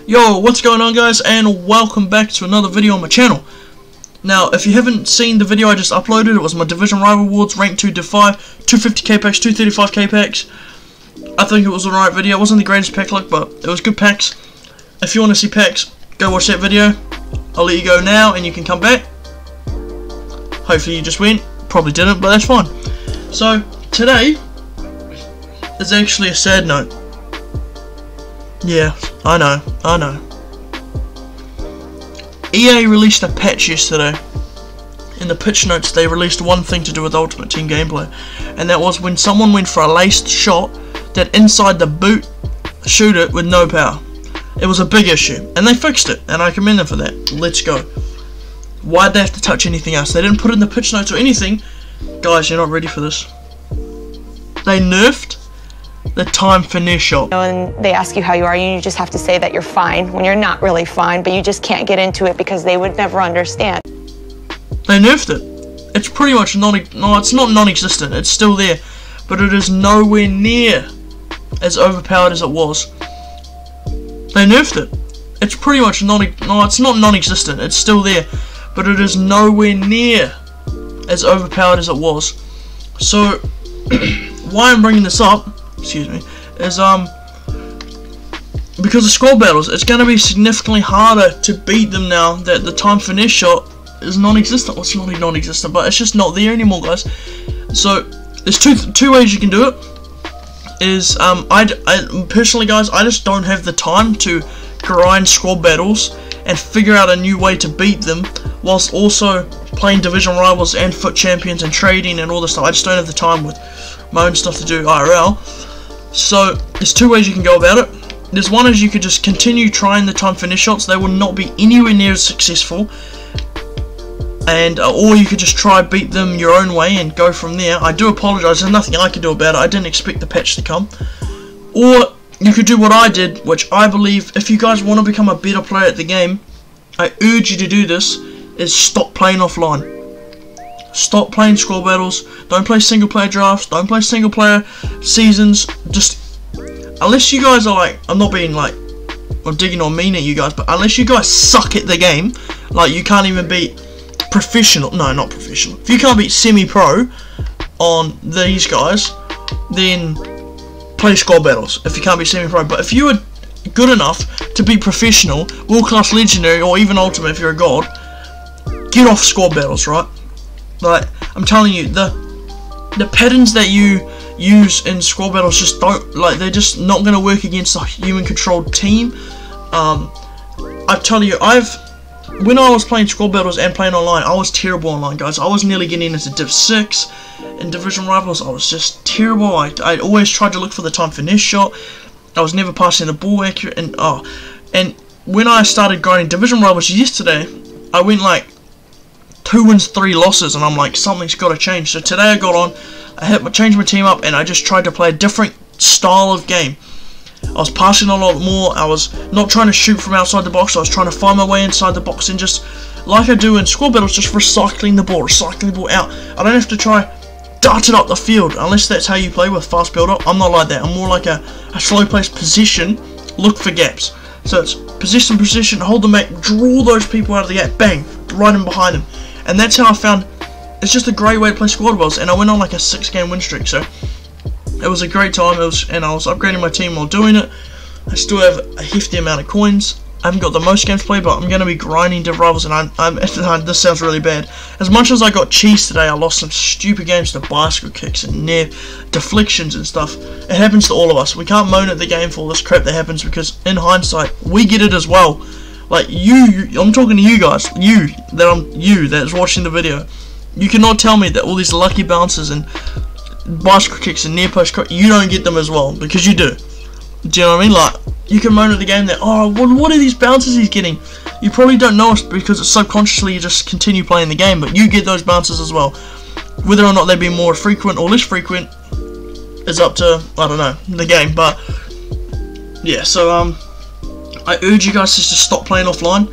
Yo, what's going on, guys, and welcome back to another video on my channel. Now, if you haven't seen the video I just uploaded, it was my Division Rival Awards, Rank 2 Div 5, 250k packs, 235k packs. I think it was an alright video. It wasn't the greatest pack luck, but it was good packs. If you want to see packs, go watch that video. I'll let you go now, and you can come back. Hopefully you just went. Probably didn't, but that's fine. So, today is actually a sad note. Yeah, I know. EA released a patch yesterday. In the pitch notes, they released one thing to do with Ultimate Team gameplay, and that was when someone went for a laced shot, that inside the boot shoot it with no power. It was a big issue, and they fixed it, and I commend them for that. Let's go. Why'd they have to touch anything else? They didn't put it in the pitch notes or anything. Guys, you're not ready for this. They nerfed the time finesse shot. And they ask you how you are, and you just have to say that you're fine when you're not really fine, but you just can't get into it because they would never understand. They nerfed it. It's pretty much it's not non-existent. It's still there, but it is nowhere near as overpowered as it was. They nerfed it. It's pretty much it's not non-existent. It's still there, but it is nowhere near as overpowered as it was. So why I'm bringing this up, excuse me, is because of squad battles. It's going to be significantly harder to beat them now that the time finesse shot is non-existent. Well, it's not non-existent, but it's just not there anymore, guys. So there's two ways you can do it. Is I personally, guys, I just don't have the time to grind squad battles and figure out a new way to beat them whilst also playing division rivals and foot champions and trading and all this stuff. I just don't have the time with my own stuff to do IRL. So there's two ways you can go about it. There's one is you could just continue trying the time finesse shots. They will not be anywhere near as successful, and or you could just try beat them your own way and go from there. I do apologise, there's nothing I can do about it. I didn't expect the patch to come. Or you could do what I did, which I believe, if you guys want to become a better player at the game, I urge you to do this, is stop playing offline. Stop playing squad battles. Don't play single player drafts. Don't play single player seasons. Just, unless you guys are like, I'm not being like, I'm digging or mean at you guys, but unless you guys suck at the game, like you can't even beat professional, no, not professional. If you can't beat semi-pro on these guys, then play squad battles. If you can't beat semi-pro, but if you are good enough to beat professional, world-class, legendary, or even ultimate if you're a god, get off squad battles, right? Like, I'm telling you, the patterns that you use in squad battles just don't, like, they're just not going to work against a human-controlled team. I tell you, when I was playing squad battles and playing online, I was terrible online, guys. I was nearly getting into Div 6 in Division Rivals. I was just terrible. I always tried to look for the time finesse shot. I was never passing the ball accurate, and when I started grinding Division Rivals yesterday, I went like 2 wins, 3 losses, and I'm like, something's got to change. So today I got on, I changed my team up, and I just tried to play a different style of game. I was passing a lot more. I was not trying to shoot from outside the box. I was trying to find my way inside the box and just, like I do in squad battles, just recycling the ball out. I don't have to try dart it up the field unless that's how you play with fast build up. I'm not like that. I'm more like a slow paced position, look for gaps. So it's position, hold them back, draw those people out of the gap, bang, right in behind them. And that's how I found it's just a great way to play squad battles. And I went on like a 6-game win streak, so it was a great time. And I was upgrading my team while doing it. I still have a hefty amount of coins. I haven't got the most games played, but I'm going to be grinding Div Rivals, and this sounds really bad. As much as I got cheesed today, I lost some stupid games to bicycle kicks and NERF, deflections and stuff. It happens to all of us. We can't moan at the game for all this crap that happens, because in hindsight, we get it as well. Like I'm talking to you guys, you that's watching the video. You cannot tell me that all these lucky bounces and bicycle kicks and near post, you don't get them as well, because you do. Do you know what I mean? Like, you can moan at the game that, oh, what are these bounces he's getting? You probably don't know it because it's subconsciously you just continue playing the game, but you get those bounces as well. Whether or not they be more frequent or less frequent is up to, I don't know, the game. But yeah, so I urge you guys just to stop playing offline,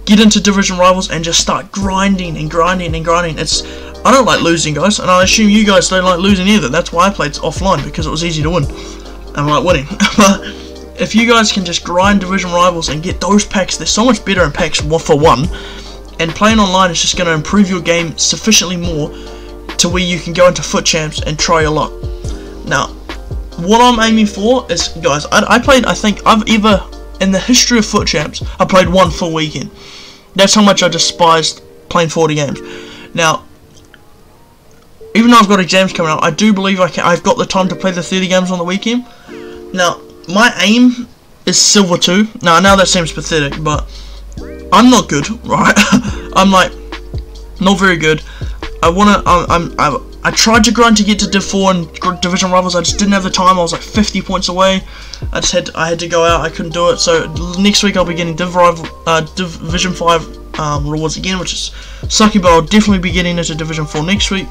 get into Division Rivals, and just start grinding and grinding and grinding. I don't like losing, guys, and I assume you guys don't like losing either. That's why I played offline, because it was easy to win. I like winning. But if you guys can just grind Division Rivals and get those packs, they're so much better in packs 1 for 1, and playing online is just going to improve your game sufficiently more to where you can go into FUT Champs and try your luck. Now, what I'm aiming for is, guys, I think I've ever, in the history of FUT Champs, I played 1 full weekend. That's how much I despised playing 40 games. Now, even though I've got exams coming up, I do believe I've got the time to play the 30 games on the weekend. Now, my aim is Silver 2. Now, I know that seems pathetic, but I'm not good, right? I'm like, not very good. I tried to grind to get to Div 4 and Division Rivals. I just didn't have the time. I was like 50 points away. I had to go out. I couldn't do it. So next week I'll be getting Division 5 rewards again, which is sucky. But I'll definitely be getting into Division 4 next week.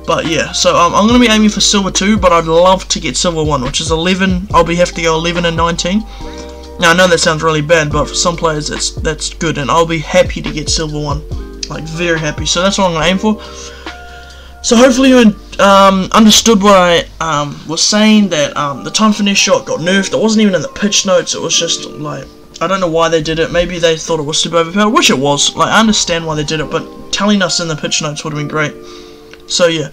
But yeah, so I'm going to be aiming for Silver 2, but I'd love to get Silver 1, which is 11. I'll have to go 11 and 19. Now I know that sounds really bad, but for some players that's good, and I'll be happy to get Silver 1, like very happy. So that's what I'm going to aim for. So hopefully you understood what I was saying, that the time finesse shot got nerfed. It wasn't even in the pitch notes. It was just like, I don't know why they did it. Maybe they thought it was super overpowered, which it was. Like, I understand why they did it, but telling us in the pitch notes would have been great. So yeah,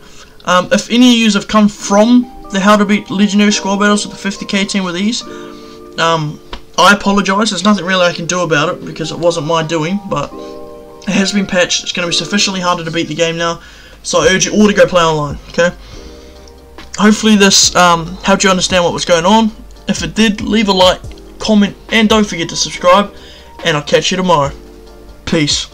if any of you have come from the How to Beat Legendary Squad Battles with the 50k team with ease, I apologise. There's nothing really I can do about it because it wasn't my doing, but it has been patched. It's going to be sufficiently harder to beat the game now, so I urge you all to go play online, okay? Hopefully this helped you understand what was going on. If it did, leave a like, comment, and don't forget to subscribe, and I'll catch you tomorrow. Peace.